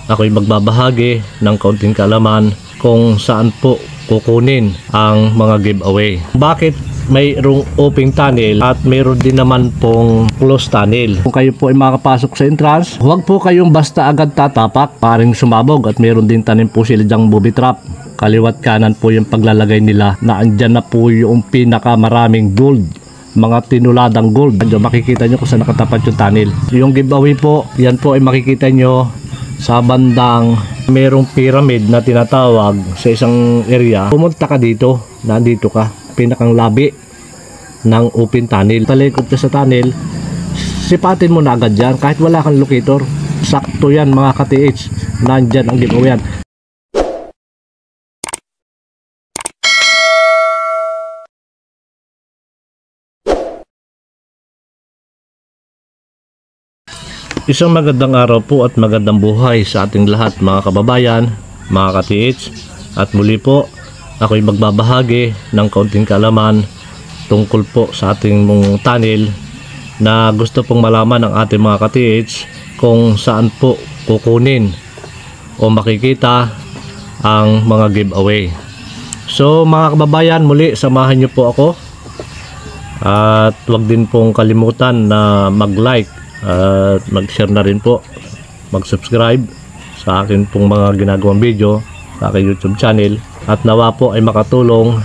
ako'y magbabahagi ng kaunting kaalaman kung saan po kukunin ang mga giveaway. Bakit mayroong open tunnel at mayroon din naman pong closed tunnel? Kung kayo po ay makapasok sa entrance, huwag po kayong basta agad tatapak, paring sumabog, at mayroon din tanim po sila dyang booby trap. Kaliwat kanan po yung paglalagay nila na andyan na po yung pinakamaraming gold, mga tinuladang gold. Diyan makikita nyo kung saan nakatapat yung tunnel. Yung giveaway po, yan po ay makikita nyo sa bandang merong pyramid na tinatawag sa isang area. Pumunta ka dito, nandito ka, pinakang labi ng open tunnel. Talikod ka sa tunnel, sipatin mo na agad yan kahit wala kang locator. Sakto yan mga ka-TH, nandyan ang giveaway yan. Isang magandang araw po at magandang buhay sa ating lahat mga kababayan, mga ka-TH. At muli po, ako'y magbabahagi ng kaunting kaalaman tungkol po sa ating mong tunnel na gusto pong malaman ng ating mga ka-TH kung saan po kukunin o makikita ang mga giveaway. So mga kababayan, muli samahan niyo po ako at huwag din pong kalimutan na mag-like at mag-share na rin po, mag-subscribe sa akin pong mga ginagawang video sa aking YouTube channel, at nawa po ay makatulong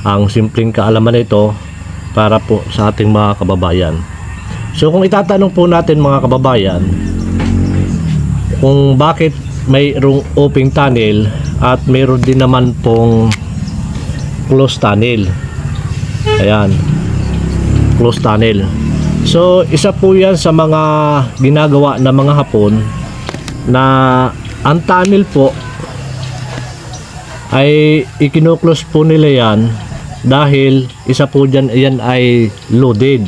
ang simpleng kaalaman na ito para po sa ating mga kababayan. So kung itatanong po natin mga kababayan kung bakit mayroong open tunnel at mayroon din naman pong closed tunnel, ayan, closed tunnel. So isa po yan sa mga ginagawa ng mga Hapon na ang tunnel po ay ikinuklose po nila yan dahil isa po dyan yan ay loaded.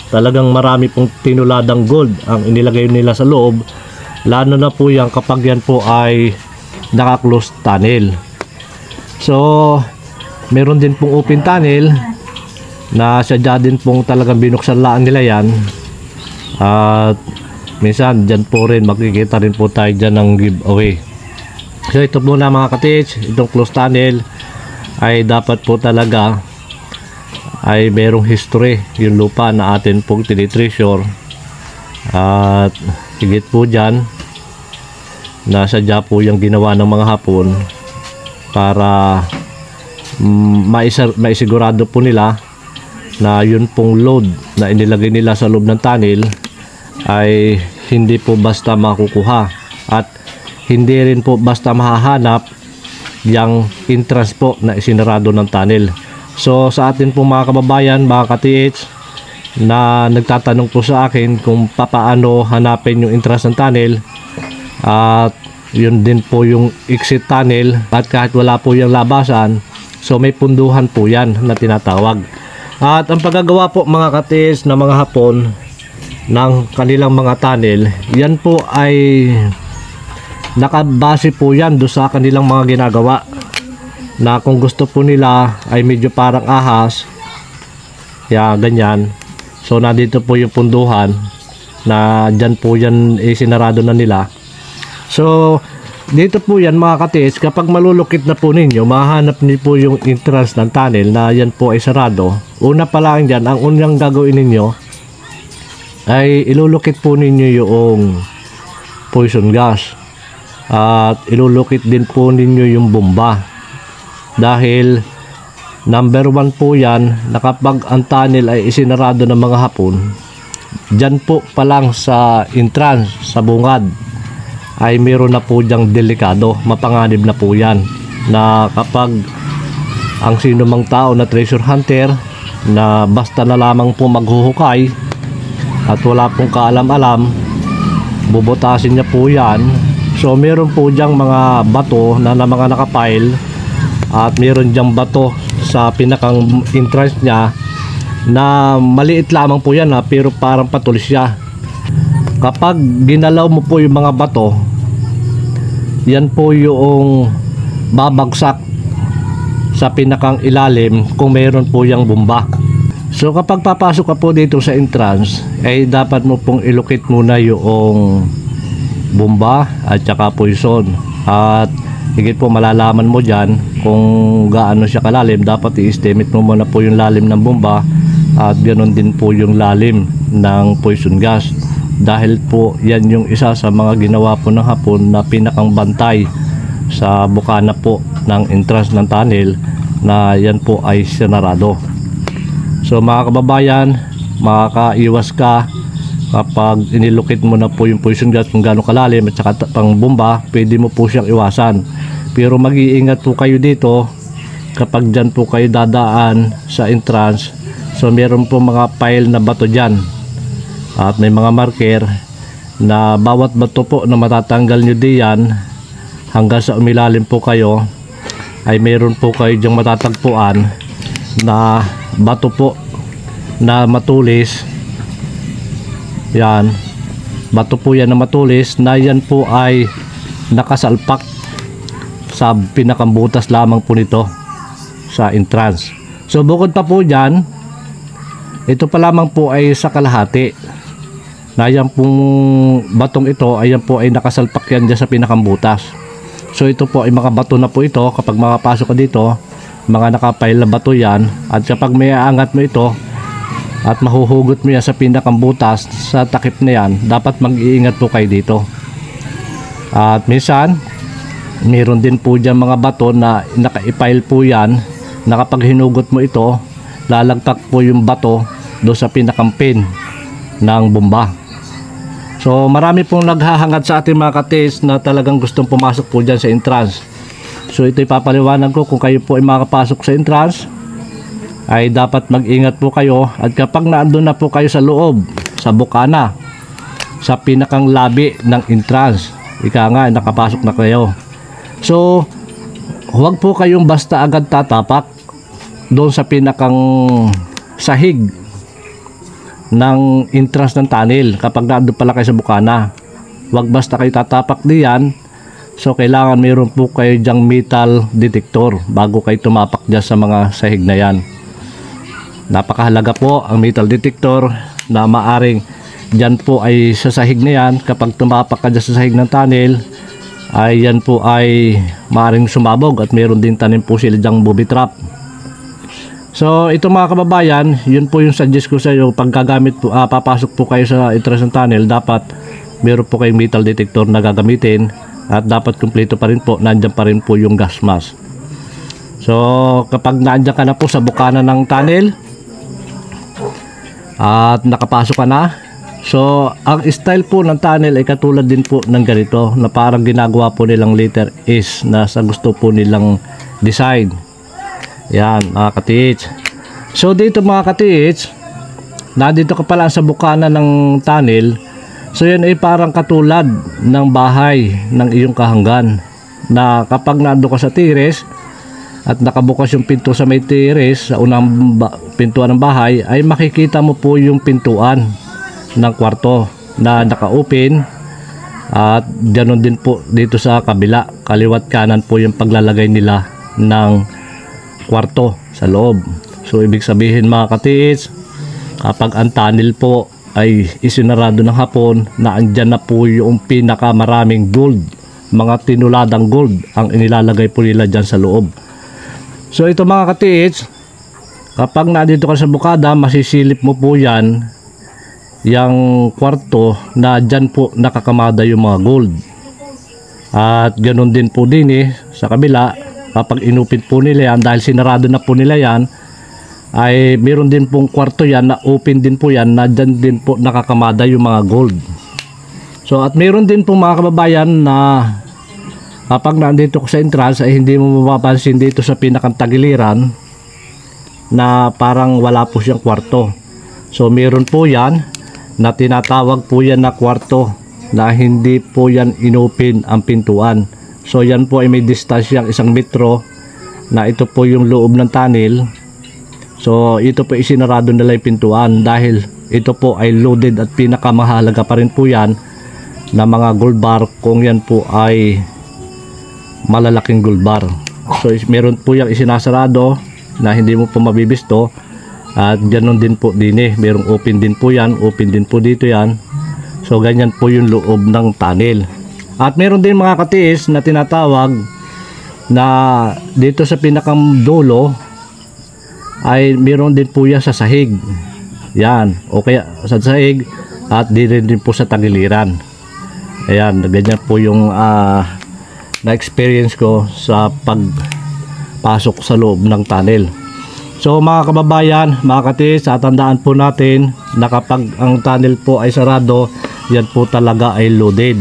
Talagang marami pong tinuladang gold ang inilagay nila sa loob, lalo na po yan kapag yan po ay naka-closed tunnel. So meron din pong open tunnel na sadya din pong talagang binuksan laan nila yan, at minsan dyan po rin makikita rin po tayo dyan ng giveaway. So ito po na mga ka-TH, itong closed tunnel ay dapat po talaga ay merong history yung lupa na atin pong tinitreasure, at higit po dyan na sadya po yung ginawa ng mga Hapon para maisigurado po nila na yun pong load na inilagay nila sa loob ng tunnel ay hindi po basta makukuha, at hindi rin po basta mahahanap yung entrance po na isinarado ng tunnel. So sa atin po mga kababayan, mga ka-TH na nagtatanong po sa akin kung paano hanapin yung entrance ng tunnel, at yun din po yung exit tunnel, at kahit wala po yung labasan, so may punduhan po yan na tinatawag. At ang paggagawa po mga ka-TH na mga Hapon ng kanilang mga tunnel, yan po ay nakabase po yan do sa kanilang mga ginagawa, na kung gusto po nila ay medyo parang ahas, ya ganyan. So nandito po yung punduhan na dyan po yan isinarado na nila. So dito po yan mga ka-TH, kapag malulukit na po ninyo, mahanap niyo po yung entrance ng tunnel na yan po ay sarado. Una pa lang dyan, ang unang gagawin ninyo ay ilulukit po ninyo yung poison gas, at ilulukit din po ninyo yung bomba, dahil number 1 po yan na kapag ang tunnel ay isinarado ng mga Hapon, dyan po pa lang sa entrance, sa bungad, ay meron na po dyang delikado, mapanganib na po yan, na kapag ang sino mang tao na treasure hunter na basta na lamang po maghuhukay at wala pong kaalam-alam, bubutasin niya po yan. So meron po dyang mga bato na mga nakapile, at meron dyang bato sa pinakang entrance niya na maliit lamang po yan, pero parang patulis siya. Kapag ginalaw mo po yung mga bato, yan po yung babagsak sa pinakang ilalim kung mayroon po yung bomba. So kapag papasok ka po dito sa entrance, ay dapat mo pong ilukit muna yung bomba at saka poison. At higit po malalaman mo dyan kung gaano siya kalalim. Dapat i-estimate mo muna po yung lalim ng bomba at ganoon din po yung lalim ng poison gas, dahil po yan yung isa sa mga ginawa po ng Hapon na pinakang bantay sa bukana po ng entrance ng tunnel, na yan po ay sinarado. So mga kababayan, makakaiwas ka kapag inilukit mo na po yung poison gas kung gaano kalalim at saka pang bomba, pwede mo po siyang iwasan. Pero mag-iingat po kayo dito kapag dyan po kayo dadaan sa entrance. So meron po mga pile na bato dyan at may mga marker na bawat bato po na matatanggal nyo diyan hanggang sa umilalim po kayo, ay meron po kayo dyang matatagpuan na bato po na matulis. Yan, bato po yan na matulis, na yan po ay nakasalpak sa pinakambutas lamang po nito sa entrance. So bukod pa po dyan, ito pa lamang po ay sa kalahati, na yan pong batong ito ay yan po ay nakasalpak yan dyan sa pinakambutas. So ito po ay mga bato na po ito. Kapag makapasok ka dito, mga nakapail na bato yan, at kapag may aangat mo ito at mahuhugot mo yan sa pinakambutas sa takip na yan, dapat mag-iingat po kayo dito. At minsan meron din po dyan mga bato na naka-pile po yan, na kapag hinugot mo ito, lalagtak po yung bato doon sa pinakampin ng bomba. So marami pong naghahangad sa ating mga katis na talagang gustong pumasok po dyan sa entrance. So ito ipapaliwanag ko, kung kayo po ay makapasok sa entrance, ay dapat mag-ingat po kayo. At kapag naandun na po kayo sa loob, sa bukana, sa pinakang labi ng entrance, ika nga nakapasok na kayo. So huwag po kayong basta agad tatapak doon sa pinakang sahig ng entrance ng tunnel. Kapag naandun pala kayo sa bukana, huwag basta kayo tatapak diyan. So kailangan mayroon po kayo dyang metal detector bago kayo tumapak dyan sa mga sahig na yan. Napakahalaga po ang metal detector, na maaring dyan po ay sa sahig na yan, kapag tumapak ka dyan sa sahig ng tunnel, ay yan po ay maaring sumabog at mayroon din tanim po sila dyang booby trap. So ito mga kababayan, yun po yung suggest ko sa iyo. Pag gagamit po, papasok po kayo sa entrance ng tunnel, dapat meron po kayong metal detector na gagamitin, at dapat kumpleto pa rin po, nandyan pa rin po yung gas mask. So kapag nandyan ka na po sa bukana ng tunnel at nakapasok ka na, so ang style po ng tunnel ay katulad din po ng ganito, na parang ginagawa po nilang letter S na sa gusto po nilang design. Yan mga katits. So dito mga katits, nandito ka pala sa bukana ng tunnel. So yan ay parang katulad ng bahay ng iyong kahanggan, na kapag nando ka sa terrace at nakabukas yung pinto sa may terrace, sa unang pintuan ng bahay, ay makikita mo po yung pintuan ng kwarto na naka-open. At ganoon din po dito sa kabila, kaliwat kanan po yung paglalagay nila ng kwarto sa loob. So ibig sabihin mga katiits, kapag ang tunnel po ay isinarado ng Hapon, na andyan na po yung pinakamaraming gold, mga tinuladang gold ang inilalagay po nila dyan sa loob. So ito mga katiits, kapag nandito ka sa bukada, masisilip mo po yan, yung kwarto na dyan po nakakamada yung mga gold. At ganoon din po din sa kabila, kapag inupit po nila yan, dahil sinarado na po nila yan, ay meron din pong kwarto yan na open din po yan, na dyan din po nakakamada yung mga gold. So at meron din po mga kababayan na kapag nandito ko sa entrance, ay hindi mo mapapansin dito sa pinakantagiliran na parang wala po siyang kwarto. So meron po yan na tinatawag po yan na kwarto, na hindi po yan inopen ang pintuan. So yan po ay may distansya 1 metro, na ito po yung loob ng tunnel. So ito po isinarado nila yung pintuan, dahil ito po ay loaded at pinakamahalaga pa rin po yan na mga gold bar, kung yan po ay malalaking gold bar. So meron po yung isinasarado na hindi mo po mabibisto, at ganoon din po din merong open din po yan, open din po dito yan. So ganyan po yung loob ng tunnel. At meron din mga katiis na tinatawag na dito sa pinakang dulo ay meron din po yan sa sahig. Yan, o kaya sa sahig at din po sa tagiliran. Ayan, ganyan po yung na-experience ko sa pagpasok sa loob ng tunnel. So mga kababayan, mga katiis, tandaan po natin na kapag ang tunnel po ay sarado, yan po talaga ay loaded.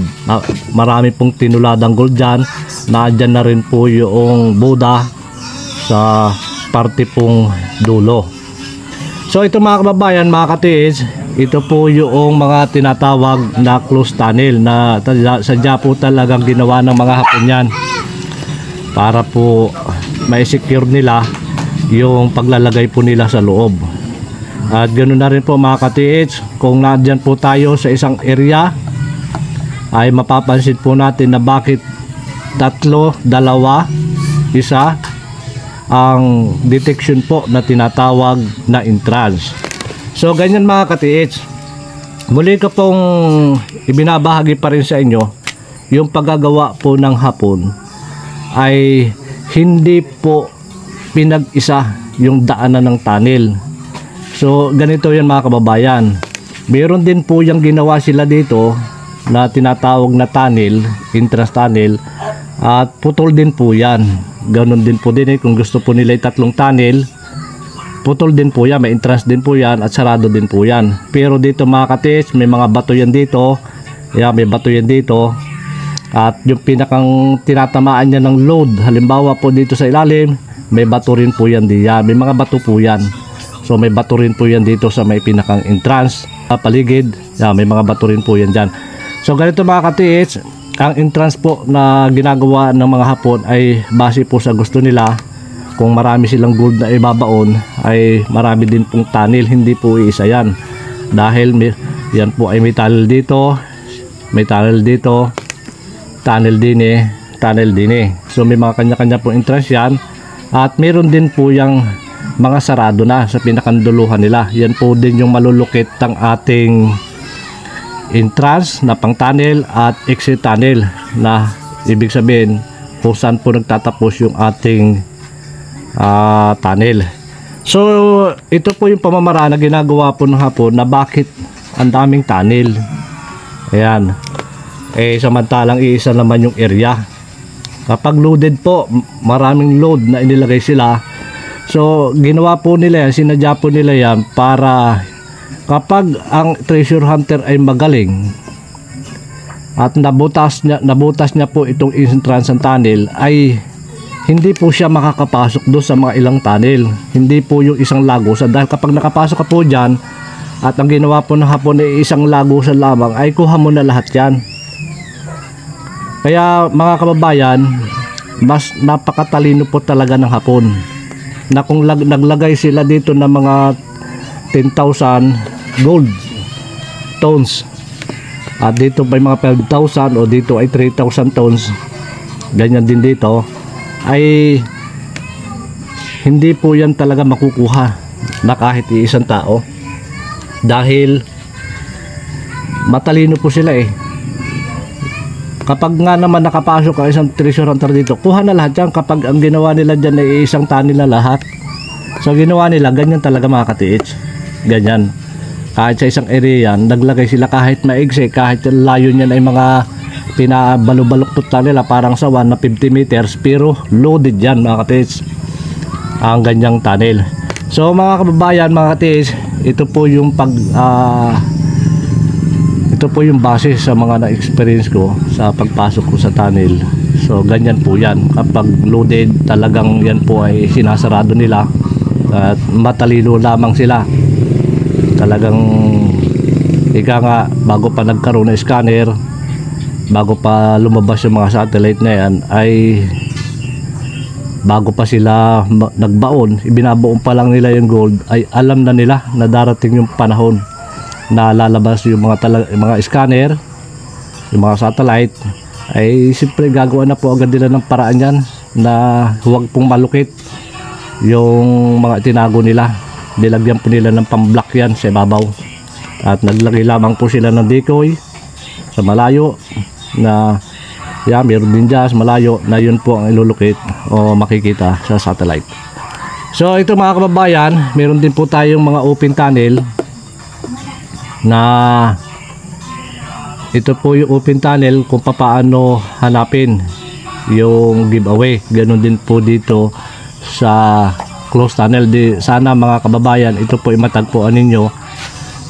Marami pong tinuladang gold dyan. Nadyan na rin po yung Buddha sa parte pong dulo. So ito mga kababayan, mga katiis, ito po yung mga tinatawag na closed tunnel na sadya po talagang ginawa ng mga Hapon yan para po ma-secure nila yung paglalagay po nila sa loob. At ganoon na rin po mga katiis, kung nadyan po tayo sa isang area ay mapapansin po natin na bakit 3, 2, 1 ang detection po na tinatawag na entrance. So ganyan mga katiis, muli ko pong ibinabahagi pa rin sa inyo yung paggagawa po ng Hapon ay hindi po pinag-isa yung daanan ng tunnel. So ganito yan mga kababayan, meron din po yung ginawa sila dito na tinatawag na tunnel, entrance tunnel, at putol din po yan. Ganon din po din kung gusto po nila 3 tunnel, putol din po yan, may entrance din po yan at sarado din po yan. Pero dito mga katiis, may mga bato yan dito, may bato yan dito, at yung pinakang tinatamaan niya ng load, halimbawa po dito sa ilalim, may bato rin po yan diyan, may mga bato po yan. So may bato rin po yan dito sa may pinakang entrance, paligid, may mga bato rin po yan dyan. So ganito mga katiis, ang entrance po na ginagawa ng mga Hapon ay base po sa gusto nila. Kung marami silang gold na ibabaon ay marami din pong tunnel, hindi po iisa yan. Dahil yan po ay may tunnel dito, may tunnel dito, tunnel din tunnel din. So may mga kanya-kanya pong entrance yan. At meron din po yung mga sarado na sa pinakanduluhan nila. Yan po din yung malulukit ng ating entrance na pang tunnel at exit tunnel, na ibig sabihin kung saan po nagtatapos yung ating tunnel. So ito po yung pamamaraan na ginagawa po ng Hapon na bakit ang daming tunnel. Ayan, samantalang iisa naman yung area. Kapag loaded po, maraming load na inilagay sila. So ginawa po nila yan, sinadya po nila yan para kapag ang treasure hunter ay magaling at nabutas niya po itong entrance ng tunnel, ay hindi po siya makakapasok doon sa mga ilang tunnel. Hindi po yung isang lagusan, dahil kapag nakapasok ka po dyan at ang ginawa po ng Hapon ay isang lagusan lamang, ay kuha mo na lahat yan. Kaya mga kababayan, mas napakatalino po talaga ng Hapon, na kung naglagay sila dito ng mga 10,000 gold tons at dito may mga 5,000 o dito ay 3,000 tons, ganyan din dito, ay hindi po yan talaga makukuha na kahit isang tao, dahil matalino po sila Kapag nga naman nakapasok ang isang treasure hunter dito, kuha na lahat yan. Kapag ang ginawa nila dyan ay isang tunnel na lahat, so ginawa nila ganyan talaga mga katiits, ganyan. Kahit sa isang area yan, naglagay sila kahit maigsi, kahit layo niyan ay mga pinabalubaluktot na nila parang sawan na 50 meters, pero loaded yan mga katiits ang ganyang tunnel. So mga kababayan, mga katiits, ito po yung ito po yung base sa mga na-experience ko sa pagpasok ko sa tunnel. So ganyan po yan, kapag loaded talagang yan po ay sinasarado nila at matalino lamang sila. Talagang ika nga, bago pa nagkaroon ng scanner, bago pa lumabas yung mga satellite na yan, ay bago pa sila nagbaon, ibinabaon pa lang nila yung gold, ay alam na nila na darating yung panahon na lalabas yung mga scanner, yung mga satellite, ay siyempre gagawa na po agad nila ng paraan yan na huwag pong malukit yung mga tinago nila. Nilagyan po nila ng pamblock yan sa ibabaw, at naglagay lamang po sila ng decoy sa malayo na Yan, meron din dyan malayo na yun po ang ilulukit o makikita sa satellite. So ito mga kababayan, meron din po tayong mga open tunnel na ito po yung open tunnel kung paano hanapin yung giveaway. Ganon din po dito sa closed tunnel. Sana mga kababayan, ito po imatagpuan ninyo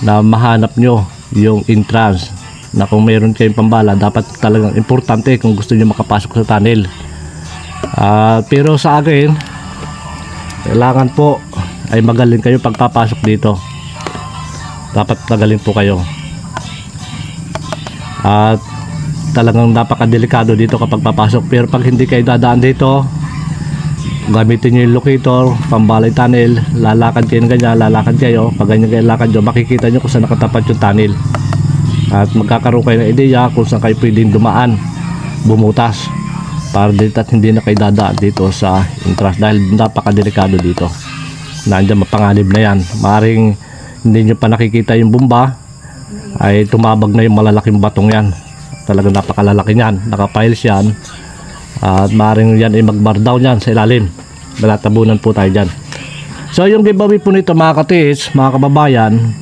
na mahanap nyo yung entrance, na kung meron kayong pambala dapat talagang importante kung gusto niyo makapasok sa tunnel. Pero sa akin, kailangan po ay magaling kayo pagpapasok dito. Dapat magaling po kayo. At talagang napakadelikado dito kapag papasok. Pero pag hindi kayo dadaan dito, gamitin nyo yung locator, pambalay tunnel, lalakad kayo ng ganyan, lalakad kayo. Pag ganyan kayo lakad nyo, makikita nyo kung saan nakatapat yung tunnel. At magkakaroon kayo ng ideya kung saan kayo pwedeng dumaan, bumutas, para dito at hindi na kayo dadaan dito sa entrance, dahil napakadelikado dito. Nandiyan mapanganib na yan. Maaaring hindi nyo pa nakikita yung bomba, ay tumabag na yung malalaking batong yan. Talagang napakalalaki yan, nakapiles yan. At maaaring yan ay mag-bar down yan sa ilalim. Malatabunan po tayo dyan. So yung giveaway po nito mga katiis, mga kababayan,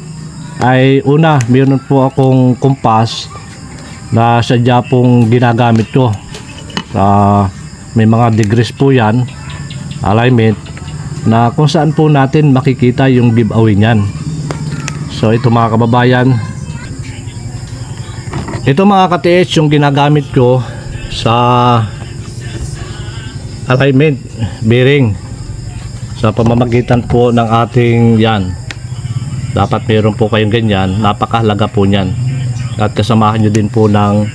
ay una, mayroon po akong kumpas na sadya pong ginagamit ko. May mga degrees po yan, alignment, na kung saan po natin makikita yung giveaway nyan. So ito mga kababayan, ito mga katiis yung ginagamit ko sa alignment bearing sa pamamagitan po ng ating yan. Dapat meron po kayong ganyan, napakahalaga po nyan. At kasamahan nyo din po ng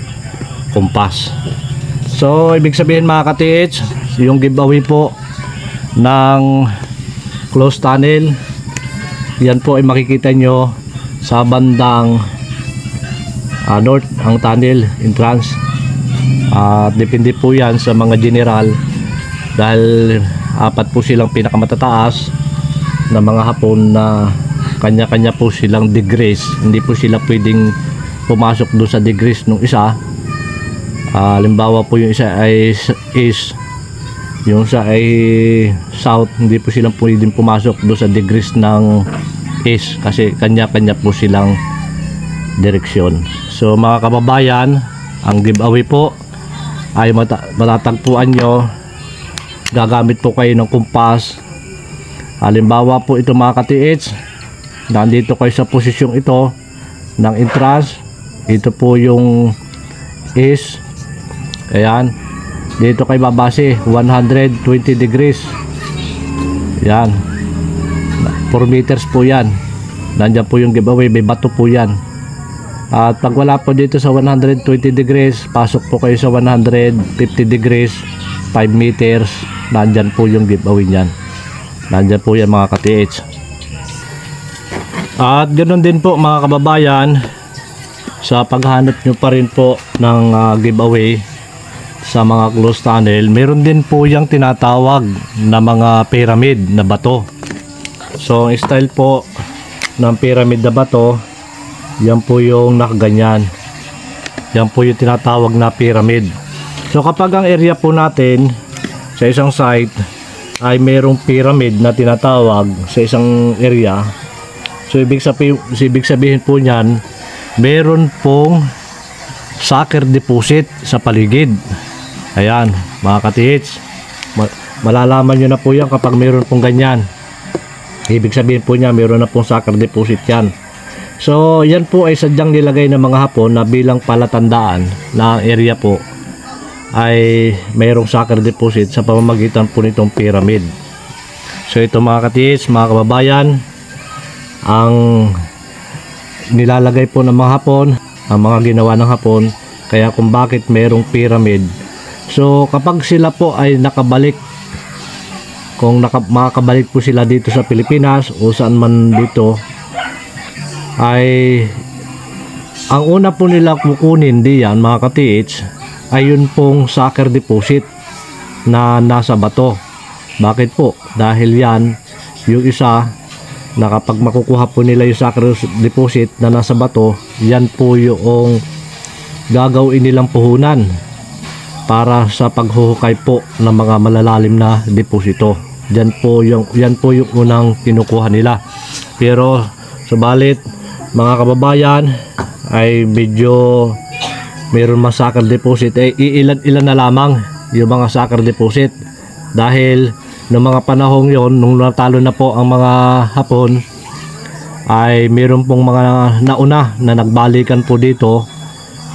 kumpas. So ibig sabihin mga katiits, yung giveaway po ng closed tunnel, yan po ay makikita nyo sa bandang north ang tunnel entrance. Depende po yan sa mga general, dahil apat po silang pinakamatataas na mga Hapon na kanya-kanya po silang degrees. Hindi po sila pwedeng pumasok doon sa degrees nung isa. Halimbawa po yung isa ay east, yung isa ay south, hindi po silang pwedeng pumasok doon sa degrees ng east kasi kanya-kanya po silang direksyon. So mga kababayan, ang giveaway po ay matatagpuan nyo. Gagamit po kayo ng kumpas. Halimbawa po ito mga katiits, nandito kayo sa posisyong ito ng entrance. Ito po yung east. Ayan, dito kayo babase 120 degrees. Yan, 4 meters po yan. Nandiyan po yung giveaway, may bato po yan. At pag wala po dito sa 120 degrees, pasok po kayo sa 150 degrees, 5 meters. Nandyan po yung giveaway nyan. Nandyan po yan mga ka-TH. At ganoon din po mga kababayan, sa paghanap nyo pa rin po ng giveaway sa mga closed tunnel, meron din po yung tinatawag na mga pyramid na bato. So ang style po ng pyramid na bato, yan po yung nakaganyan. Yan po yung tinatawag na pyramid. So kapag ang area po natin sa isang site ay mayroong pyramid na tinatawag sa isang area, so ibig sabihin po niyan, meron pong soccer deposit sa paligid. Ayan mga ka-TH, malalaman nyo na po yan kapag meron pong ganyan. Ibig sabihin po niya meron na pong soccer deposit yan. So yan po ay sadyang nilagay ng mga Hapon na bilang palatandaan na ang area po ay mayroong soccer deposit sa pamamagitan po nitong pyramid. So ito mga ka-TH, mga kababayan, ang nilalagay po ng mga Hapon, ang mga ginawa ng Hapon, kaya kung bakit mayroong pyramid. So kapag sila po ay nakabalik, kung makakabalik po sila dito sa Pilipinas o saan man dito, ay ang una po nila kukunin diyan mga ka-TH ay yun pong soccer deposit na nasa bato. Bakit po? Dahil yan yung isa na kapag makukuha po nila yung soccer deposit na nasa bato, yan po yung gagawin nilang puhunan para sa paghuhukay po ng mga malalalim na deposito. Yan po yung unang kinukuha nila. Pero subalit mga kababayan ay medyo mayroon mga sucker deposit, ilan na lamang yung mga sucker deposit, dahil noong mga panahong yon, nung natalo na po ang mga Hapon, ay mayroon pong mga nauna na nagbalikan po dito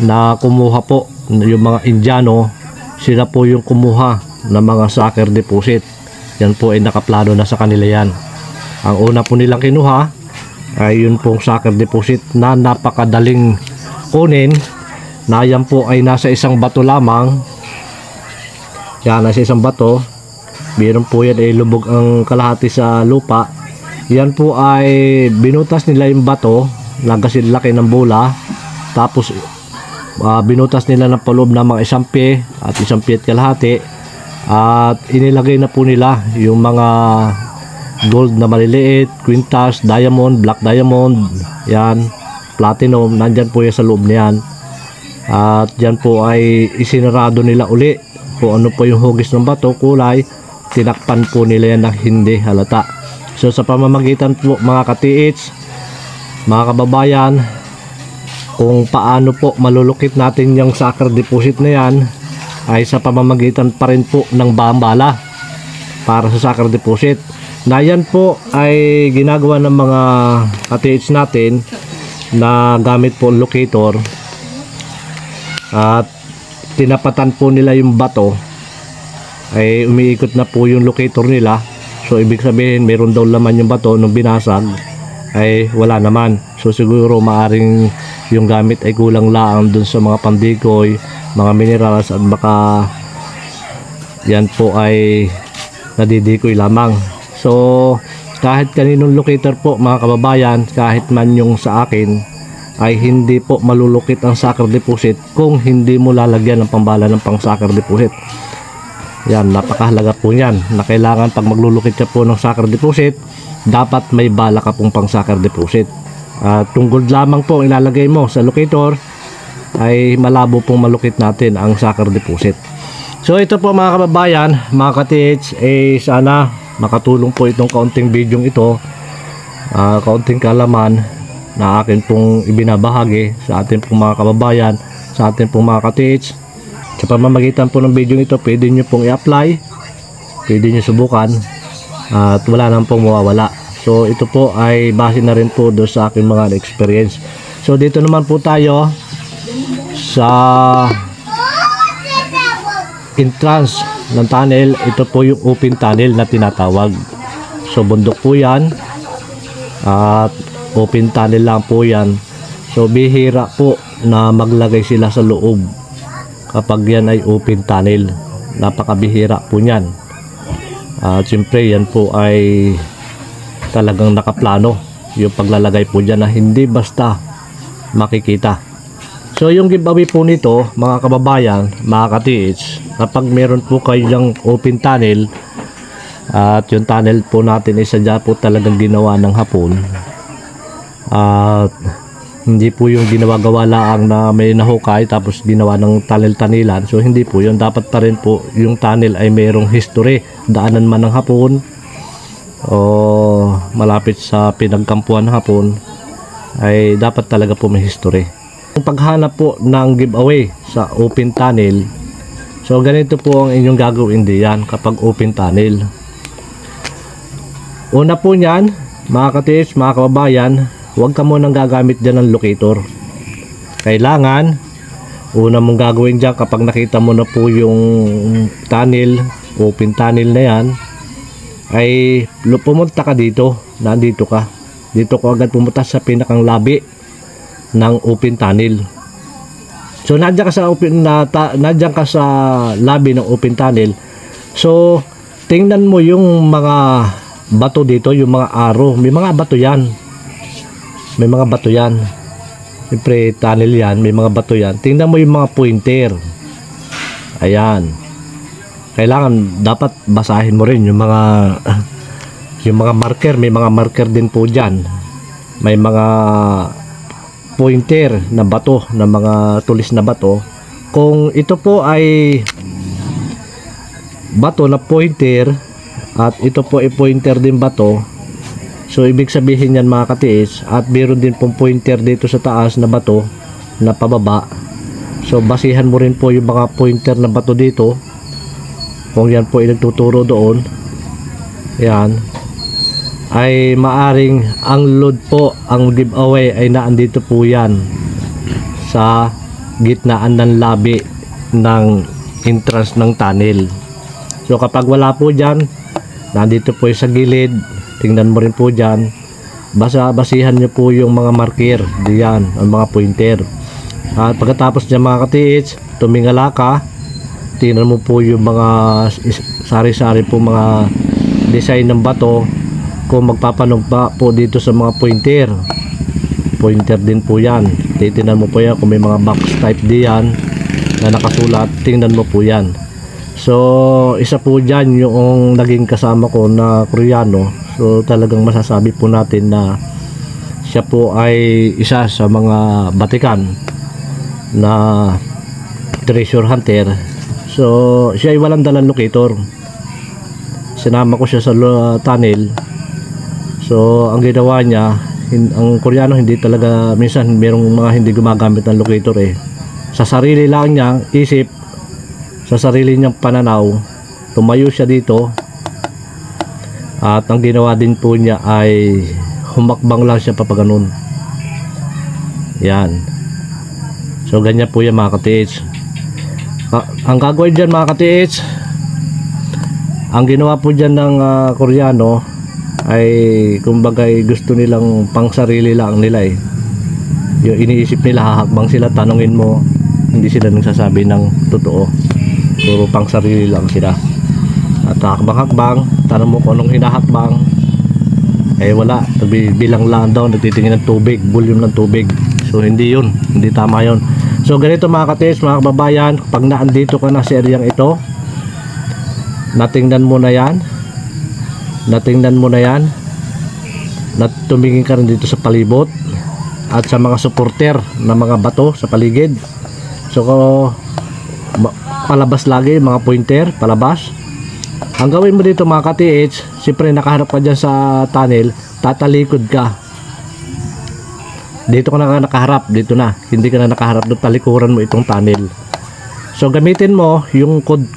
na kumuha po, yung mga Indiano, sila po yung kumuha ng mga sucker deposit. Yan po ay nakaplano na sa kanila yan. Ang una po nilang kinuha ay yun pong sucker deposit na napakadaling kunin, na yan po ay nasa isang bato lamang. Yan, nasa isang bato. Meron po yan ay lubog ang kalahati sa lupa. Yan po ay binutas nila yung bato na kasi laki ng bola, tapos binutas nila ng paloob ng mga 1 pie at 1 pie at kalahati, at inilagay na po nila yung mga gold na maliliit, quintas, diamond, black diamond, yan, platinum, nandyan po yan sa loob niyan. At yan po ay isinarado nila uli kung ano po yung hugis ng bato, kulay, tinakpan po nila yan na hindi halata. So sa pamamagitan po mga ka-TH, mga kababayan, kung paano po malulukit natin yung sucker deposit na yan ay sa pamamagitan pa rin po ng bambala para sa sucker deposit, na yan po ay ginagawa ng mga ka-TH natin na gamit po locator, at tinapatan po nila yung bato, ay umiikot na po yung locator nila. So ibig sabihin mayroon daw laman yung bato, nung binasag ay wala naman. So siguro maaring yung gamit ay kulang lang dun sa mga pandikoy, mga minerals, at baka yan po ay nadidikoy lamang. So kahit kaninong locator po mga kababayan, kahit man yung sa akin, ay hindi po malulukit ang sucker deposit kung hindi mo lalagyan ng pambala ng pang sucker deposit. Yan, napakahalaga po yan, na kailangan pag maglulukit ka po ng sucker deposit, dapat may bala ka pong pang sucker deposit. Tungkol lamang po ilalagay mo sa locator, ay malabo pong malukit natin ang sucker deposit. So ito po mga kababayan, mga ka-TH, sana makatulong po itong kaunting video ito, kaunting kalaman na akin pong ibinabahagi sa ating pong mga kababayan, sa ating pong mga ka-TH. Sa pamamagitan po ng video ito, pwede nyo pong i-apply, pwede nyo subukan, at wala nang pong mawawala. So ito po ay base na rin po doon sa aking mga experience. So dito naman po tayo sa entrance ng tunnel. Ito po yung open tunnel na tinatawag. So bundok po yan, at open tunnel lang po yan. So bihira po na maglagay sila sa loob kapag yan ay open tunnel, napakabihira po nyan. At siyempre yan po ay talagang nakaplano yung paglalagay po dyan, na hindi basta makikita. So yung giveaway po nito mga kababayan, mga ka-TH, kapag meron po kayong open tunnel, at yung tunnel po natin ay sadya po talagang ginawa ng Hapon, at hindi po yung ginawa-gawa lang na may nahukay tapos ginawa ng tunnel-tunnelan. So hindi po yun, dapat pa rin po yung tunnel ay mayroong history, daanan man ng Hapon o malapit sa pinagkampuan ng Hapon, ay dapat talaga po may history. Yung paghanap po ng giveaway sa open tunnel, so ganito po ang inyong gagawin diyan kapag open tunnel. Una po niyan mga ka-TH, mga kababayan, huwag ka munang gagamit dyan ng locator. Kailangan una mong gagawin dyan, kapag nakita mo na po yung tunnel, open tunnel na yan, ay pumunta ka dito, nandito ka, dito ko agad pumunta sa pinakang labi ng open tunnel. So nandiyan ka sa nandiyan ka sa labi ng open tunnel. So tingnan mo yung mga bato dito, yung mga arrow, may mga bato yan, may mga bato yan. Siyempre tunnel yan, may mga bato yan. Tingnan mo yung mga pointer, ayan. Kailangan dapat basahin mo rin yung mga marker, may mga marker din po dyan, may mga pointer na bato, na mga tulis na bato. Kung ito po ay bato na pointer at ito po ay pointer din bato. So ibig sabihin yan mga katiis, at meron din pong pointer dito sa taas na bato na pababa. So basihan mo rin po yung mga pointer na bato dito kung yan po ay nagtuturo doon. Yan ay maaring ang load po, ang giveaway ay naandito po yan sa gitnaan ng labi ng entrance ng tunnel. So kapag wala po dyan, nandito po sa gilid, tingnan mo rin po dyan, basihan nyo po yung mga marker diyan, ang mga pointer. At pagkatapos dyan mga katiits, tumingala ka, tingnan mo po yung mga sari-sari po mga design ng bato, kung magpapanog pa po dito sa mga pointer din po yan. Titingnan mo po yan kung may mga box type diyan na nakasulat, tingnan mo po yan. So isa po dyan yung naging kasama ko na Koreano. So talagang masasabi po natin na siya po ay isa sa mga batikan na treasure hunter. So siya ay walang dalang locator. Sinama ko siya sa tunnel. So ang ginawa niya, ang Koreano hindi talaga, minsan merong mga hindi gumagamit ng locator eh. Sa sarili lang niyang isip, sa sarili niyang pananaw, tumayo siya dito. At ang ginawa din po niya ay humakbang lang siya papaganon. Yan. So ganyan po yan mga katiits. Ang gagawin dyan mga katiits, ang ginawa po dyan ng Koreano ay kumbaga gusto nilang pang sarili lang nila eh. Yung iniisip nila, hahakbang sila, tanungin mo, hindi sila nagsasabi ng totoo, puro pang sarili lang sila. At hakbang-hakbang, tanong mo kung anong hinahakbang, eh wala, bilang lang daw, nagtitingin ng tubig, volume ng tubig. So hindi yun, hindi tama yun. So ganito mga katiis, mga kababayan, pag naandito ka na sa areang ito, natingnan mo na yan, tumingin ka rin dito sa palibot at sa mga supporter na mga bato sa paligid. So palabas lagi mga pointer, palabas. Ang gawin mo dito mga katiits, siyempre nakaharap ka dyan sa tunnel, tatalikod ka. Dito ka na nakaharap, dito na, hindi ka na nakaharap doon, talikuran mo itong tunnel. So gamitin mo yung code,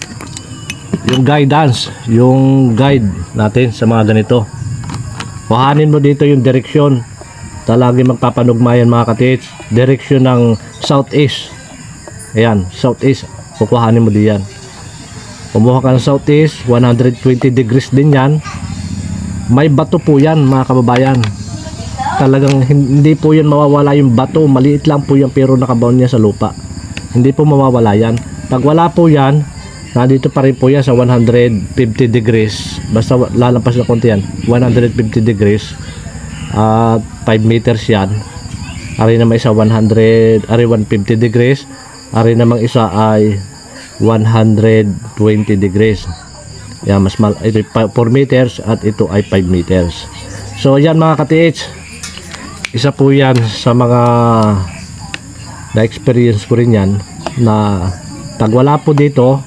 yung guidance, yung guide natin sa mga ganito. Kuhanin mo dito yung direksyon. Talagi magpapanugma yan mga katiits. Direksyon ng southeast. Ayan, southeast. Kukuhanin mo diyan. Kumuha ka ng southeast, 120 degrees din yan. May bato po yan mga kababayan. Talagang hindi po yan mawawala yung bato. Maliit lang po yan pero nakabound niya sa lupa. Hindi po mawawala yan. Pag wala po yan, nandito pa rin po yan sa 150 degrees. Basta lalampas na konti yan, 150 degrees at 5 meters yan. Ari naman isa 150 degrees. Ari namang isa ay 120 degrees. Yan, mas ito 4 meters at ito ay 5 meters. So yan mga katiits, isa po yan sa mga na-experience ko rin yan, na pag wala po dito,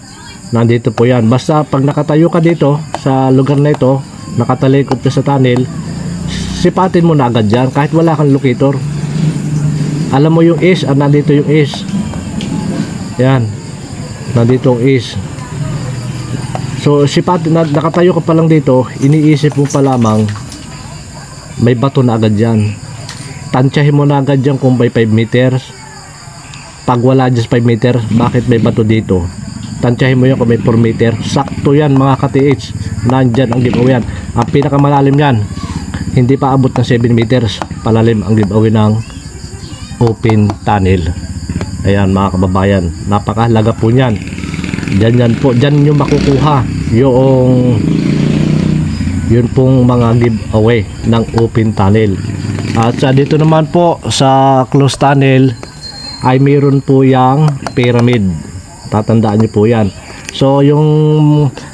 nandito po yan. Basta pag nakatayo ka dito sa lugar na ito, nakatalikod ka sa tunnel, sipatin mo na agad dyan kahit wala kang locator. Alam mo yung is, nandito yung is. Yan, nandito yung is. So sipatin, nakatayo ka pa lang dito, iniisip mo pa lamang may bato na agad dyan. Tansyahin mo na agad dyan kung may 5 meters. Pag wala dyan 5 meters, bakit may bato dito? Tansyahin mo yan kung may 4 meter. Sakto yan mga katiits. Nandyan ang giveaway yan. Ang pinakamalalim yan, hindi pa abot ng 7 meters. Palalim ang giveaway ng open tunnel. Ayan mga kababayan, napakahalaga po yan. Dyan po, dyan nyo makukuha yung yun pong mga giveaway ng open tunnel. At sa dito naman po sa closed tunnel ay mayroon po yung pyramid. Tatandaan nyo po yan. So yung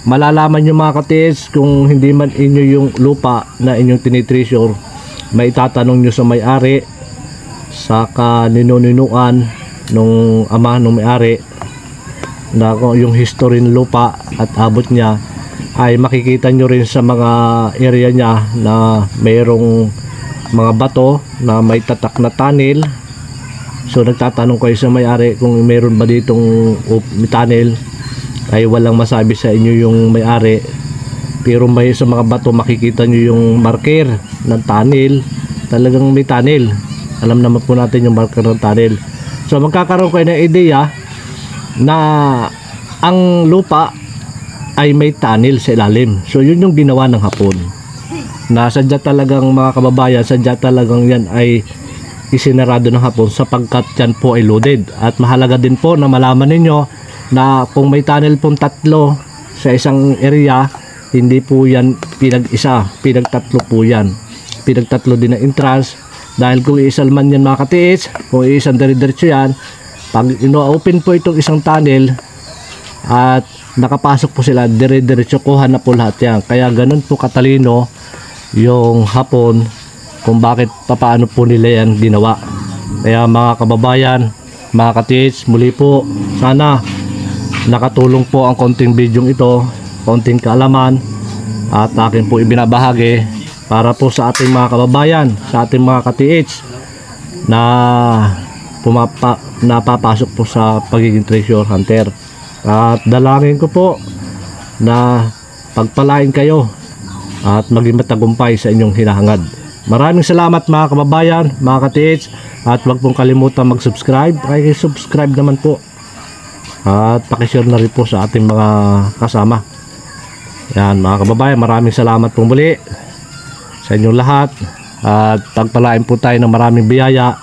malalaman nyo mga katiis, kung hindi man inyo yung lupa na inyong tinitreasure, may tatanong nyo sa may-ari, sa kanino-ninuan nung ama nung may-ari, na yung history ng lupa at abot niya, ay makikita nyo rin sa mga area niya na mayroong mga bato na may tatak na tunnel. So nagtatanong kayo sa may-ari kung mayroon ba ditong tunnel, ay walang masabi sa inyo yung may-ari. Pero may sa mga bato makikita nyo yung marker ng tunnel. Talagang may tunnel. Alam naman po natin yung marker ng tunnel. So magkakaroon kayo ng ideya na ang lupa ay may tunnel sa ilalim. So yun yung ginawa ng Hapon. Na sadya talagang mga kababayan, sadya talagang yan ay isinarado ng Hapon sapagkat yan po ay loaded. At mahalaga din po na malaman ninyo na kung may tunnel pong tatlo sa isang area, hindi po yan pinag-isa, pinag-tatlo po yan. Pinag-tatlo din ang entrance. Dahil kung iisal man yan mga katiits, kung iisang dire-diretso yan, pag ino-open po itong isang tunnel at nakapasok po sila, dire-diretso kuha na po lahat yan. Kaya ganun po katalino yung Hapon kung bakit papaano po nila yan ginawa. Kaya mga kababayan, mga katiits, muli po sana nakatulong po ang konting video ito, konting kaalaman at akin po ibinabahagi para po sa ating mga kababayan, sa ating mga katiits na napapasok po sa pagiging treasure hunter. At dalangin ko po na pagpalain kayo at maging matagumpay sa inyong hinahangad. Maraming salamat mga kababayan, mga katiits, at huwag pong kalimutan mag-subscribe. Ay, subscribe naman po at pakishare na rin po sa ating mga kasama. Yan mga kababayan, maraming salamat po muli sa inyong lahat at pagpalain po tayo ng maraming biyaya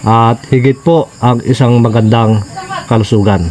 at higit po ang isang magandang kalusugan.